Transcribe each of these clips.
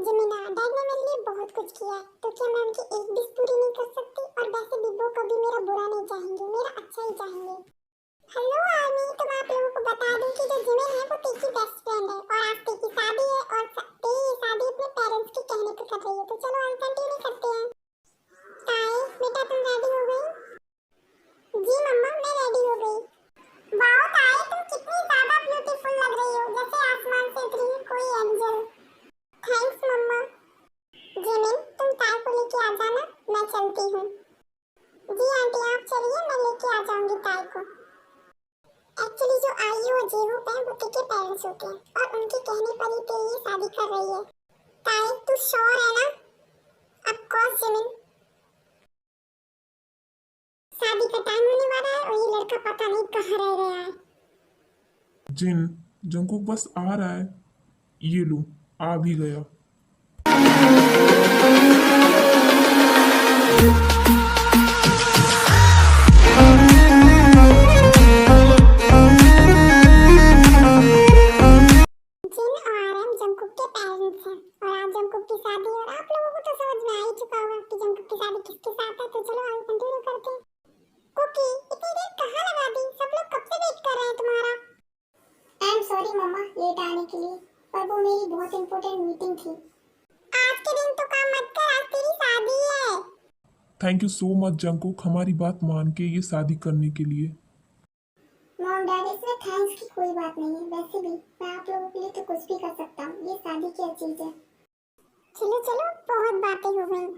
जमीना, डैड ने मेरे लिए बहुत कुछ किया है, तो क्या मैं उनकी एक विश पूरी नहीं कर सकती? और वैसे भी वो कभी मेरा बुरा नहीं चाहेंगे, मेरा अच्छा ही चाहेंगे। हेलो आर्मी, तुम आप लोगों को बता दूं कि जो जिमिन है वो तेरी बेस्ट फ्रेंड है और आज तेरी शादी है और तेरी शादी अपने पेरेंट्स के कहने पे कर रही है। तो चलो हम कंटिन्यू करते हैं। ताई, बेटा तुम रेडी हो गई? जी मम्मा, मैं रेडी हो गई। वाओ ताई, तुम कितनी ज्यादा ब्यूटीफुल लग रही हो, जैसे आसमान से उतरी हुई कोई एंजल। थैंक्स मम्मा। जिमिन, तुम ताई को लेके आ जाना, मैं चलती हूँ। जी आंटी, आप चलिए, मैं लेके आ जाऊंगी ताई को। एक्चुअली जो आयु और जेहूप है वो तेरे पेरेंट्स होते हैं और उनके कहने पर ही तेरी ये शादी कर रही है। ताई, तू श्योर है ना? Of course Jimin. शादी का टाइम होने वाला है और ये लड़का पता नहीं कहाँ रह गया है। जिन जंकुक बस आ रहा है। ये लो, आ भी गया। जिन और आरएम जंकुक के पेरेंट्स हैं और आज जंकुक की शादी है और आप लोगों को तो समझ में आ ही चुका होगा कि जंकुक की शादी किसके साथ है। तो चलो आगे कंटिन्यू करते हैं। कुकी, इतनी देर कहाँ लगा दी? सब लोग कब से वेट कर रहे हैं तुम्हारा। आई एम सॉरी मम्मा लेट आने के लिए, पर वो मेरी बहुत इंपॉर्टेंट मीटिंग थी। आज के दिन तो काम मत कर, आज तेरी शादी है। Thank you so much Jungkook, हमारी बात मान के ये शादी करने के लिए। मॉम डैड, इसमें थैंक्स की कोई बात नहीं है। वैसे भी मैं आप लोगों के लिए तो कुछ भी कर सकता हूँ, ये शादी क्या चीज है। चलो चलो, बहुत बातें हो गई।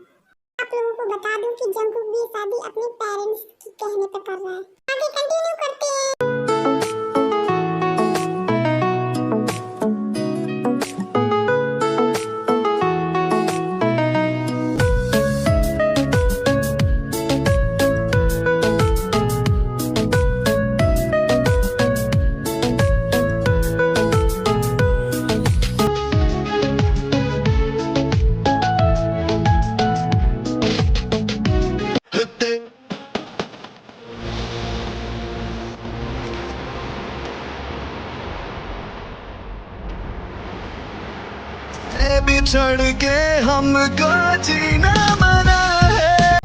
आप लोगों को बता दूं कि जंकुक भी शादी अपने पेरेंट्स के कहने पर कर रहा है। आगे कंटिन्यू करते हैं। बिछड़ के हमको जीना मना है।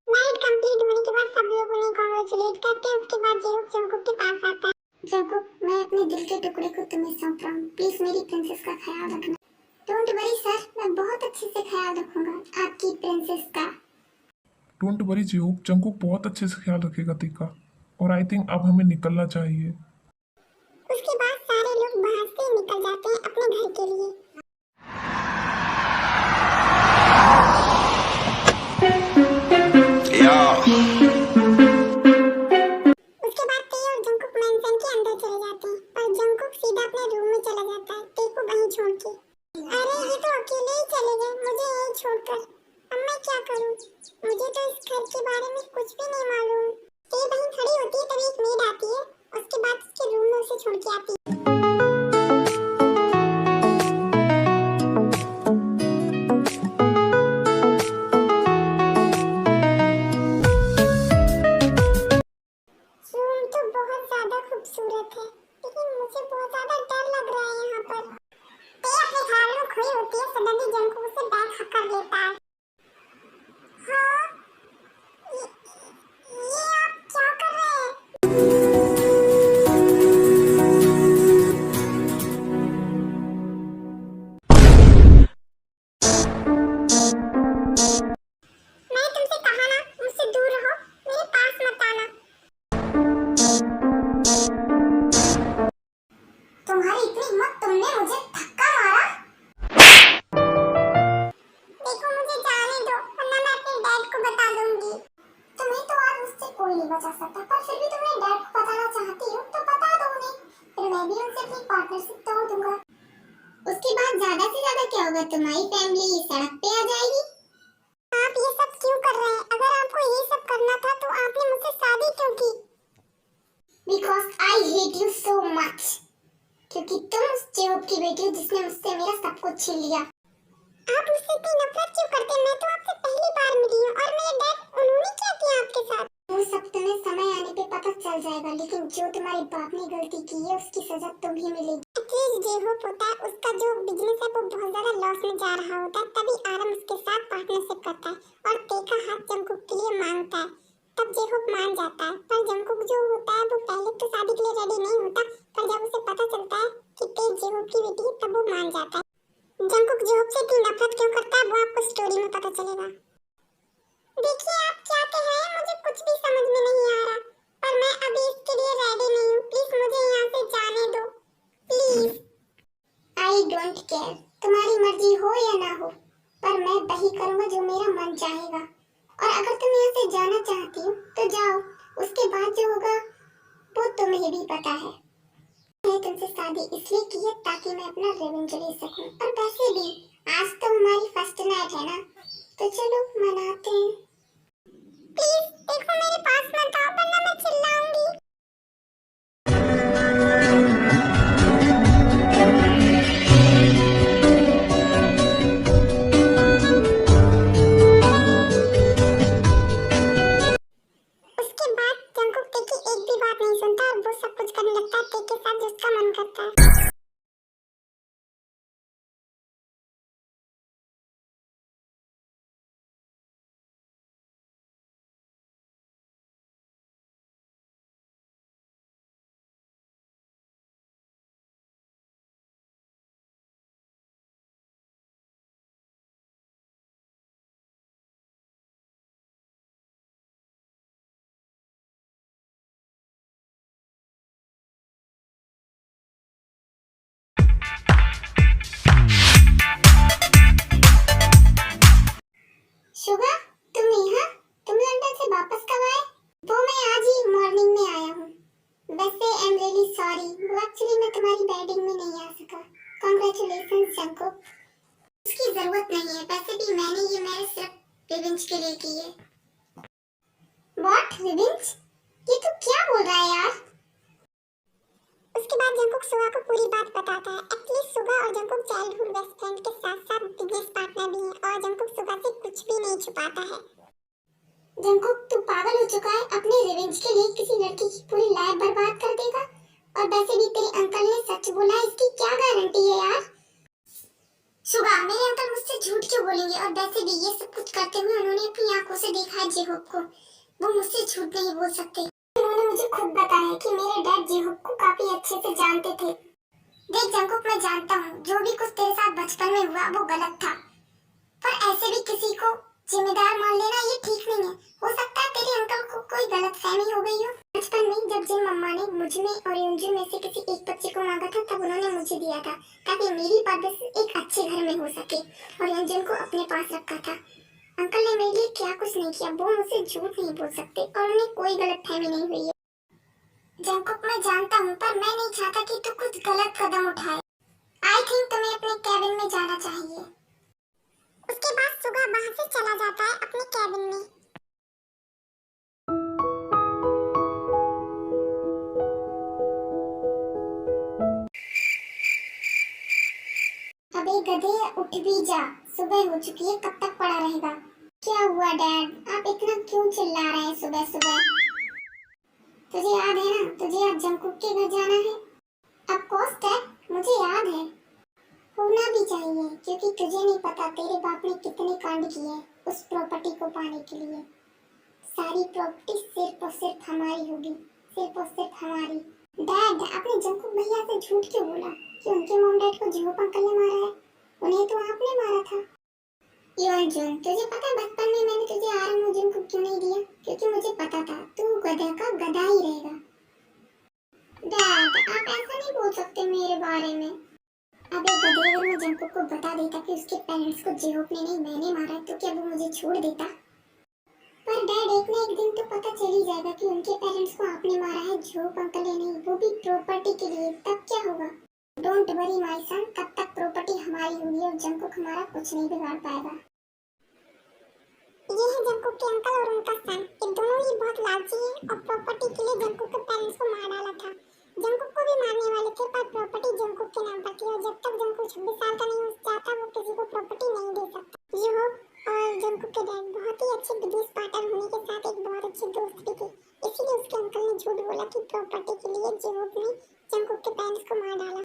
नाइट कंप्लीट होने के बाद सब लोग उन्हें कांग्रेचुलेट करते हैं। उसके बाद जेहूक जंकुक के पास आता है। जंकुक, मैं अपने दिल के टुकड़े को तुम्हें सौंप रहा हूँ, प्लीज मेरी प्रिंसेस का ख्याल रखना। डोंट वरी सर, मैं बहुत अच्छे से ख्याल रखूंगा आपकी प्रिंसेस का। डोंट वरी जेहूक, जंकुक बहुत अच्छे से ख्याल रखेगा तेरा। और आई थिंक अब हमें निकलना चाहिए। उसके बाद सारे लोग वहां से निकल जाते हैं अपने घर के लिए। उसके बाद ते और जंकुक मेंशन के अंदर चले जाते हैं, पर जंकुक सीधा अपने रूम में चला जाता है, ते को वहीं छोड़ के। अरे ये तो अकेले ही चले गए, मुझे यहीं छोड़कर। अब मैं क्या करूं? मुझे तो इस घर के बारे में कुछ भी नहीं मालूम। ते वहीं खड़ी होती है, तभी एक मेड आती है, उसके बाद उसके रूम में उसे छोड़ के आती है। रूम तो बहुत ज्यादा खूबसूरत है, लेकिन मुझे बहुत ज्यादा डर लग रहा है यहाँ पर। ते अपने ख्याल में खोई होती है, सडनली जंकुक उसे बैग हक कर लेता है। हाँ, ये आप क्या कर रहे हैं? मैंने तुमसे कहा ना, मुझसे दूर रहो, मेरे पास मत आना। तुम्हारी इतनी हिम्मत, तुमने मुझे धक्का मारा? देखो मुझे अपनी पार्टनरशिप तोड़ दूंगा। उसके बाद ज्यादा से ज्यादा क्या होगा, तुम्हारी फैमिली सड़क पे आ जाएगी। आप ये सब क्यों कर रहे हैं? अगर आपको ये सब करना था तो आपने मुझसे शादी क्यों की? Because I hate you so much. क्योंकि तुम उस जेहूब की बेटी हो जिसने मुझसे मेरा सब कुछ छीन लिया। आप मुझसे इतनी नफरत क्यों करते हैं? मैं तो आपसे पहली बार मिली हूँ और मेरे डैड उन्होंने क्या किया आपके साथ? वो सब तुम्हें समय आने पे पता चल जाएगा, लेकिन जो तुम्हारे बाप ने गलती की है उसकी सजा तुम्हें मिलेगी। एटलीस्ट जेहूब होता है, उसका जो बिजनेस है वो बहुत ज्यादा लॉस में जा रहा होता है, तभी आरम उसके साथ पार्टनरशिप करता है और टेका हाथ जंकुक के लिए मांगता है, तब जेहूब मान जाता है। पर जंकुक जो होता है वो पहले तो शादी के लिए रेडी नहीं होता, पर जब उसे पता चलता है कि ते जेहूब की बेटी है तब वो मान जाता है। जंकुक जेहूब से इतनी नफरत क्यों करता है वो आपको स्टोरी में पता चलेगा। देखिए आप क्या कह रहे हैं मुझे कुछ भी समझ में नहीं आ रहा, पर मैं अभी इसके लिए रेडी नहीं हूँ। प्लीज मुझे यहाँ से जाने दो, प्लीज। आई डोंट केयर, तुम्हारी मर्जी हो या ना हो, पर मैं वही करूँगा जो मेरा मन चाहेगा। और अगर तुम यहाँ से जाना चाहती हो तो जाओ, उसके बाद जो होगा वो तुम्हें भी पता है। मैंने तुमसे शादी इसलिए की है ताकि मैं अपना रिवेंज ले सकूं, और वैसे भी आज तो हमारी फर्स्ट नाइट है ना, तो चलो मनाते हैं। प्लीज देखो मेरे पास मत आओ वरना मैं चिल्लाऊंगी। उसके बाद जंकुक टे की एक भी बात नहीं सुनता और वो सब कुछ करने लगता है टे के साथ जिसका मन करता है। शुगर तुम यहाँ, तुम लंदन से वापस कब आए? वो मैं आज ही मॉर्निंग में आया हूँ। वैसे आई एम रियली सॉरी, वो एक्चुअली मैं तुम्हारी वेडिंग में नहीं आ सका। Congratulations Jungkook. उसकी जरूरत नहीं है, वैसे भी मैंने ये मैरिज सिर्फ रिवेंज के लिए की है। What revenge? ये तू क्या बोल रहा है यार? उसके बाद जंकुक सुगा को पूरी बात बताता है। एटलीस्ट सुगा और जंकुक चाइल्डहुड बेस्ट फ्रेंड के साथ-साथ बिजनेस पार्टनर भी हैं और जंकुक सुगा से कुछ भी नहीं छुपाता है। जंकुक तू पागल हो चुका है, अपने रिवेंज के लिए किसी लड़की की पूरी लाइफ बर्बाद कर देगा। और वैसे भी तेरे अंकल ने सच बोला है, इसकी क्या गारंटी है यार? सुगा मेरे अंकल मुझसे झूठ क्यों बोलेंगे? और वैसे भी ये सब कुछ करते हुए उन्होंने अपनी आंखों से देखा है जेहूब को, वो मुझसे झूठ नहीं बोल सकते। उन्होंने मुझे खुद बताया कि मेरे डैड जेहूब को काफी अच्छे से जानते थे। देख जंकुक मैं जानता हूँ जो भी कुछ तेरे साथ बचपन में हुआ वो गलत था, पर ऐसे भी किसी को जिम्मेदार मान लेना ये ठीक नहीं है। हो सकता है तेरे अंकल को कोई गलतफहमी हो गई हो। बचपन में जब जिन मम्मा ने मुझ में और युंजू में से किसी एक बच्चे को मांगा था तब उन्होंने मुझे दिया था ताकि मेरी परवरिश एक अच्छे घर में हो सके, और युंजू को अपने पास रखा था। अंकल ने मेरे लिए क्या कुछ नहीं किया, वो मुझसे झूठ नहीं बोल सकते और उन्हें कोई गलतफहमी नहीं हुई है। जंकुक मैं जानता हूँ, पर मैं नहीं चाहता कि तू कुछ गलत कदम उठाए। आई थिंक तुम्हें अपने कैबिन में जाना चाहिए। उसके बाद सुगा वहाँ से चला जाता है अपने कैबिन में। अबे गधे उठ भी जा, सुबह हो चुकी है, कब तक पड़ा रहेगा? क्या हुआ डैड, आप इतना क्यों चिल्ला रहे हैं सुबह सुबह? तुझे याद है ना, तुझे आज जंकुक के घर जाना है। ऑफ कोर्स डैड, मुझे याद है, होना भी चाहिए, क्योंकि तुझे नहीं पता तेरे बाप ने कितने कांड किए उस प्रॉपर्टी को पाने के लिए। सारी प्रॉपर्टी सिर्फ और सिर्फ हमारी होगी, सिर्फ और सिर्फ हमारी। डैड आपने जंकुक भैया से झूठ क्यों बोला कि उनके मॉम डैड को जेहूब अंकल ने मारा है? उन्हें तो आपने मारा था। योंजुन तुझे पता है बचपन में मैंने तुझे आरम मुजुन को क्यों नहीं दिया? क्योंकि मुझे पता था तू गधा का गधा ही रहेगा। डैड आप ऐसा नहीं बोल सकते मेरे बारे में। अबे गधे, अगर मैं जंकुक को बता देता कि उसके पेरेंट्स को जेहूब ने नहीं मैंने मारा है तो क्या वो मुझे छोड़ देता? पर डैड एक ना एक दिन तो पता चल ही जाएगा कि उनके पेरेंट्स को आपने मारा है, झोप अंकल या नहीं, वो भी प्रॉपर्टी के लिए। तब क्या होगा? डोंट वरी माय सन, तब तक प्रॉपर्टी हमारी होगी और जंकुक हमारा कुछ नहीं बिगाड़ पाएगा। ये है जंकुक के अंकल और उनका सन। ये दोनों ही बहुत लालची हैं और प्रॉपर्टी के लिए जंकुक के पेरेंट्स को मार डाला था। जंकुक को भी मारने वाले थे पर प्रॉपर्टी जंकुक के नाम पर थी और जब तक जंकुक 26 साल का नहीं हो जाता वो किसी को प्रॉपर्टी नहीं दे सकता। ये हो और जंकुक के डैड बहुत ही अच्छे बिजनेस पार्टनर होने के साथ एक बहुत अच्छे दोस्त भी थे, इसीलिए उसके अंकल ने झूठ बोला कि प्रॉपर्टी के लिए जेहोक ने जंकुक के पेरेंट्स को मार डाला।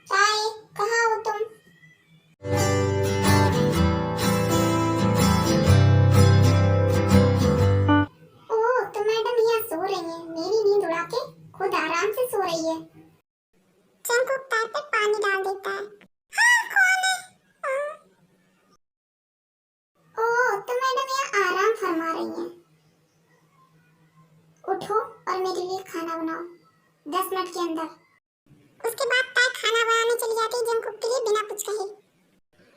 चाय, कहाँ हो तुम? ओह, तो मैडम यहाँ सो रही हैं, मेरी नींद उड़ा के खुद आराम से सो रही है। जंकुक पैर पे पानी डाल देता है। हाँ, कौन है? हाँ। ओह, तो मैडम यहाँ आराम फरमा रही हैं। उठो और मेरे लिए खाना बनाओ 10 मिनट के अंदर। उसके बाद ताई खाना बनाने चली जाती है जंकुक के लिए बिना कुछ कहे।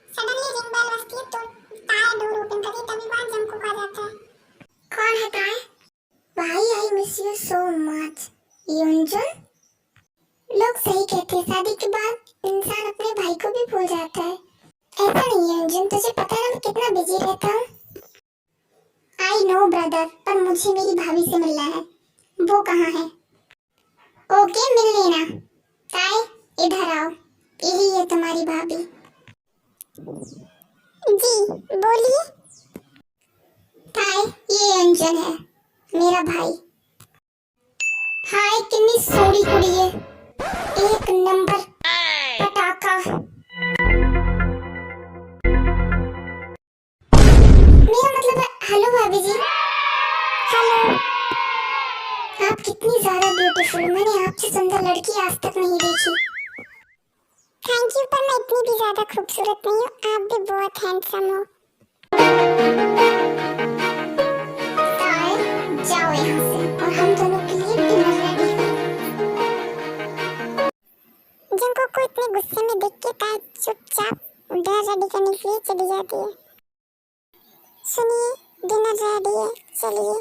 सडनली रिंग बेल बजती है तो ताई डोर ओपन करती है, तभी वहां जंकुक आ जाता है। कौन है ताई? भाई, I miss you so much. Yeonjun? लोग सही कहते हैं, शादी के बाद इंसान अपने भाई को भी भूल जाता है। ऐसा नहीं है योंजुन, तुझे पता है मैं कितना बिजी रहता हूँ। आई नो ब्रदर, पर मुझे मेरी भाभी से मिलना है। वो कहाँ है? ओके, मिल लेना। ताई, इधर आओ, यही है तुम्हारी भाभी। जी, बोलिए। ताई, ये अंजन है, मेरा भाई। हाय, कितनी सोरी कुड़ी है, एक नंबर पटाखा। मेरा मतलब है, हेलो भाभी जी। हेलो। आप कितनी ज्यादा ब्यूटीफुल, मैंने आपसे सुंदर लड़की आज तक नहीं देखी। थैंक यू, पर मैं इतनी भी ज्यादा खूबसूरत नहीं हूँ, आप भी बहुत हैंडसम हो। ताई, जाओ यहाँ से और हम दोनों के लिए डिनर रेडी करो। जंकुक को इतने गुस्से में देख के ताई चुपचाप डिनर रेडी करने के लिए चली जाती है। सुनिए, डिनर रेडी है, चलिए।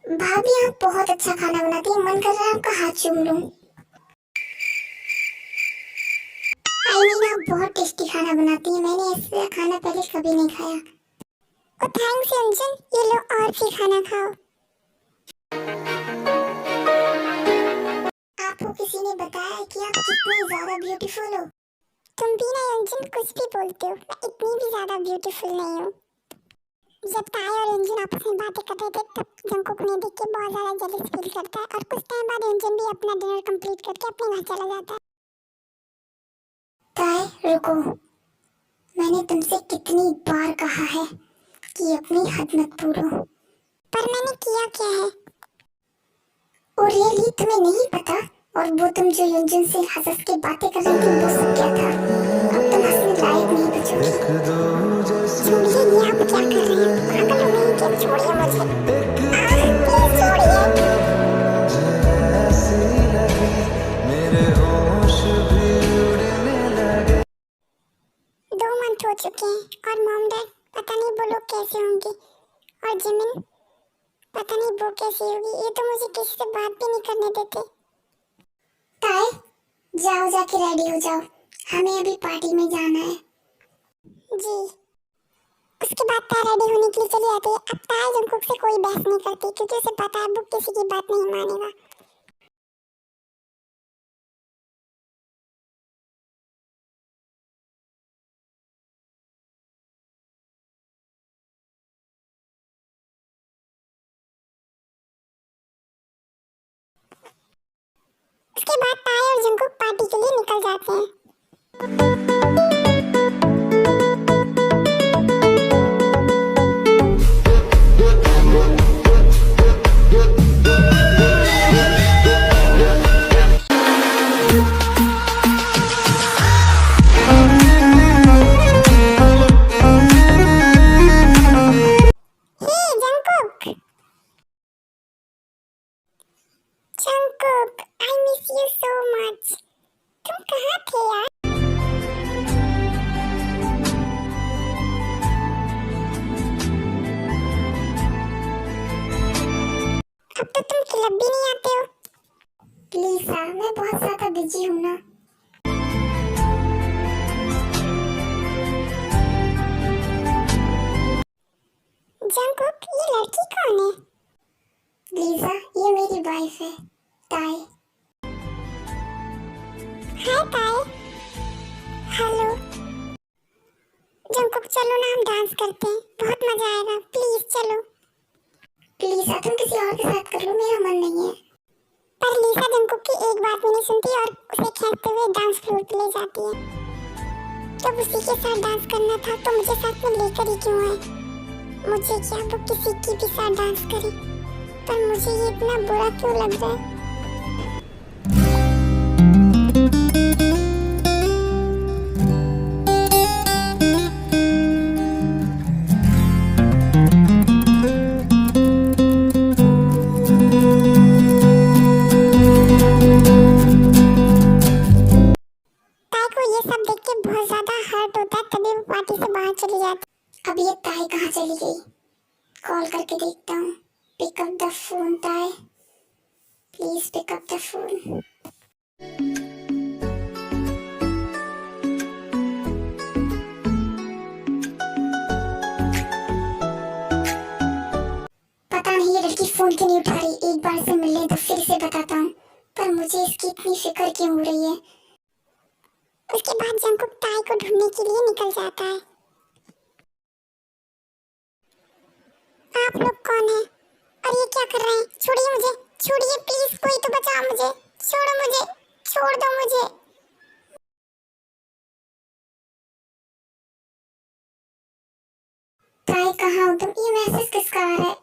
भाभी, आप बहुत अच्छा खाना बनाती है, मन कर रहा है आपका हाथ चूम लूं। आई मीन, आप बहुत टेस्टी खाना बनाती हैं, मैंने ऐसा खाना पहले कभी नहीं खाया। ओ थैंक्स अंजन, ये लो और भी खाना खाओ। आपको किसी ने बताया कि आप कितनी ज्यादा ब्यूटीफुल हो? तुम भी ना अंजन कुछ भी बोलते हो, मैं इतनी भी ज्यादा ब्यूटीफुल नहीं हूँ। जब ताई और अंजन आपस में बातें कर रहे थे तब जंकुक ने देख के बहुत ज्यादा जेलस फील करता है और कुछ टाइम बाद अंजन भी अपना डिनर कंप्लीट करके अपने घर चला जाता है। ताई, रुको, मैंने तुमसे कितनी बार कहा है कि अपनी हद मत पूरो, पर मैंने किया क्या है? और रियली तुम्हें नहीं पता? और वो तुम जो योंजुन से हंस के बातें कर रही थी वो सब क्या था? अब तुम हंसने लायक नहीं बचोगी। छोड़िए, ये आप क्या कर रहे हैं? पागल हो गई क्या? छोड़िए मुझे, प्लीज छोड़िए। मेरे होश भी उड़ने लगे। 2 मंथ हो चुके हैं और मॉम डैड पता नहीं वो लोग कैसे होंगे, और जिमिन पता नहीं वो कैसी होगी। ये तो मुझे किसी से बात भी नहीं करने देते। ताई, जाओ, जाके रेडी हो जाओ, हमें अभी पार्टी में जाना है। जी। उसके बाद ताई रेडी होने के लिए चली जाती है। अब ताई जंकुक से कोई बहस नहीं करती क्योंकि उसे पता है वो किसी की बात नहीं मानेगा। उसके बाद ताई और जंकुक पार्टी के लिए निकल जाते हैं। Jungkook, I miss you so much. तुम आजकल अब भी नहीं आते हो? लीसा, मैं बहुत ज्यादा बिजी हूँ ना। जंगकुक, ये लड़की कौन है? लीसा, ये मेरी वाइफ है, ताई। हाय ताई। हेलो। जंगकुक, चलो ना हम डांस करते हैं, बहुत मजा आएगा, प्लीज चलो। लीसा, तुम किसी और के साथ कर लो, मेरा मन नहीं है। पर लीसा जंगकुक की एक बात भी नहीं सुनती और उसे खींचते हुए डांस फ्लोर पे ले जाती है। जब उसी के साथ डांस करना था तो मुझे साथ में लेकर ही क्यों आए? मुझे क्या वो किसी की भी साथ डांस करे, पर मुझे ये इतना बुरा क्यों लग रहा है? ताई को ये सब देख के बहुत ज्यादा हर्ट होता है, तभी वो पार्टी से बाहर चली जाती। अब ये ताई कहाँ चली गई? कॉल करके देखता हूँ। पिक अप द फोन ताई, please pick up the phone. पता नहीं ये लड़की फोन क्यों नहीं उठा रही। एक बार से मिलने तो फिर से बताता हूँ, पर मुझे इसकी इतनी फिक्र क्यों हो रही है? उसके बाद जंगकुक ताई को ढूंढने के लिए निकल जाता है। आप लोग कौन हैं? और ये क्या कर रहे हैं? छोड़िए मुझे, छोड़िए प्लीज, कोई तो बचाओ मुझे, छोड़ो मुझे, छोड़ दो मुझे। ताई कहाँ हो तुम? ये मैसेज किसका आ रहा है?